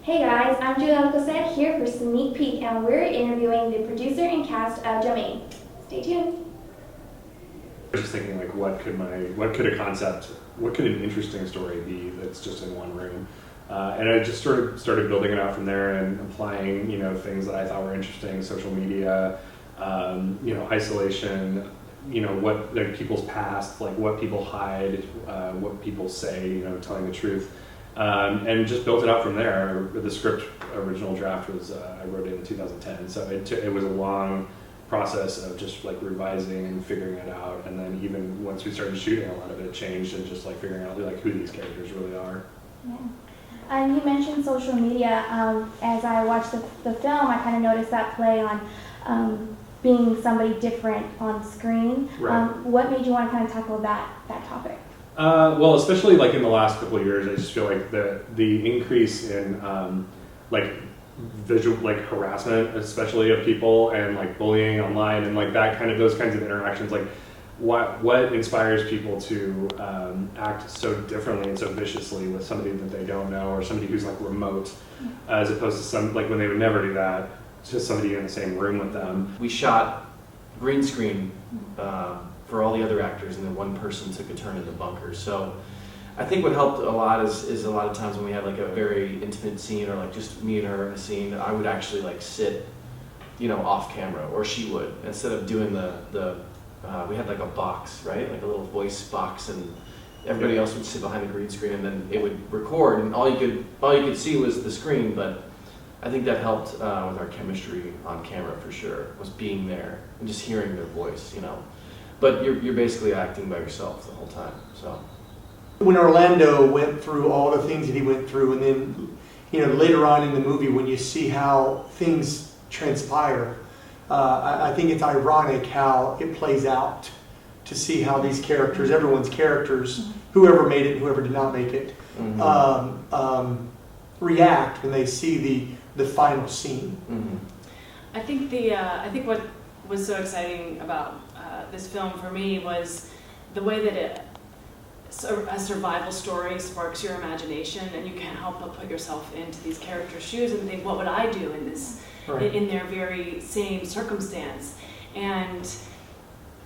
Hey guys, I'm Julia Alcocer here for Sneak Peek, and we're interviewing the producer and cast of Domain. Stay tuned. I was just thinking, like, what could an interesting story be that's just in one room? And I just started building it out from there and applying, things that I thought were interesting, social media, isolation, what people's past, like what people hide, what people say, telling the truth. And just built it out from there. The script original draft was, I wrote it in 2010, so it was a long process of just like revising and figuring it out, and then even once we started shooting, a lot of it changed, and just like figuring out like who these characters really are. Yeah. You mentioned social media. As I watched the film, I kind of noticed that play on being somebody different on screen. Right. What made you want to kind of tackle that topic? Well, especially like in the last couple of years, I just feel like the increase in like visual harassment, especially of people, and like bullying online, and like those kinds of interactions, like what inspires people to act so differently and so viciously with somebody that they don't know, or somebody who's like remote, as opposed to some, like, when they would never do that to somebody in the same room with them. We shot green screen for all the other actors, and then one person took a turn in the bunker. So I think what helped a lot is a lot of times when we had like a very intimate scene, or like just me and her in a scene, I would actually like sit, off camera, or she would, instead of doing we had like a box, right? Like a little voice box, and everybody else would sit behind the green screen, and then it would record, and all you could see was the screen. But I think that helped with our chemistry on camera for sure, was being there and just hearing their voice, But you're basically acting by yourself the whole time, so. When Orlando went through all the things that he went through, and then, later on in the movie when you see how things transpire, I think it's ironic how it plays out, to see how these characters, everyone's characters, whoever made it and whoever did not make it, react when they see the final scene. Mm-hmm. I think what was so exciting about this film for me was the way that a survival story sparks your imagination, and you can't help but put yourself into these characters' shoes and think, what would I do in this, Right. in their very same circumstance? And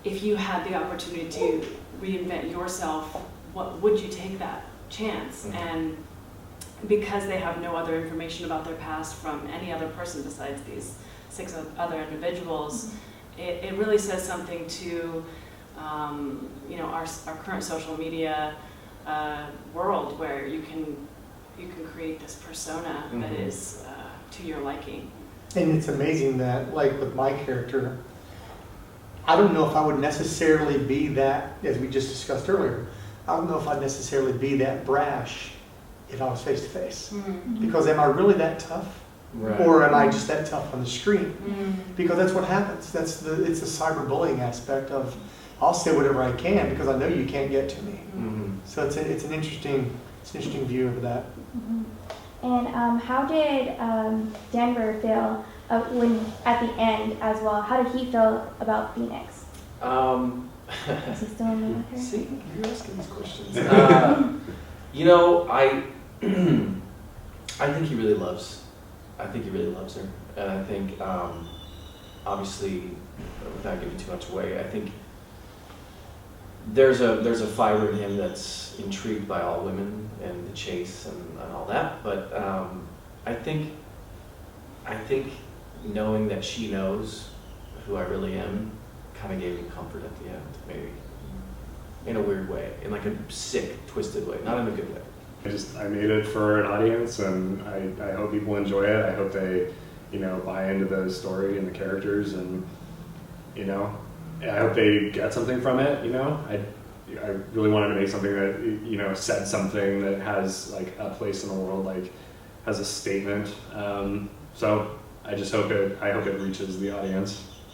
if you had the opportunity to reinvent yourself, would you take that chance? Mm-hmm. And because they have no other information about their past from any other person besides these 6 other individuals, it really says something to our current social media world, where you can create this persona that is to your liking. And it's amazing that, like with my character, I don't know if I would necessarily be that, as we just discussed earlier, I don't know if I'd necessarily be that brash if I was face to face. Because am I really that tough? Right. Or am I just that tough on the screen? Mm. Because that's what happens. It's the cyberbullying aspect of, I'll say whatever I can because I know you can't get to me. Mm-hmm. So it's an interesting view of that. And how did Denver feel when at the end as well? How did he feel about Phoenix? Is he still in the military? See, you're asking these questions. I think he really loves. I think he really loves her, and I think, obviously, without giving too much away, I think there's a fiber in him that's intrigued by all women and the chase and all that. But I think knowing that she knows who I really am kind of gave me comfort at the end, maybe, in a weird way, in like a sick, twisted way, not in a good way. I made it for an audience, and I hope people enjoy it. I hope they, buy into the story and the characters, and, I hope they get something from it, I really wanted to make something that, said something that has, like, a place in the world, like, has a statement. So I hope it reaches the audience.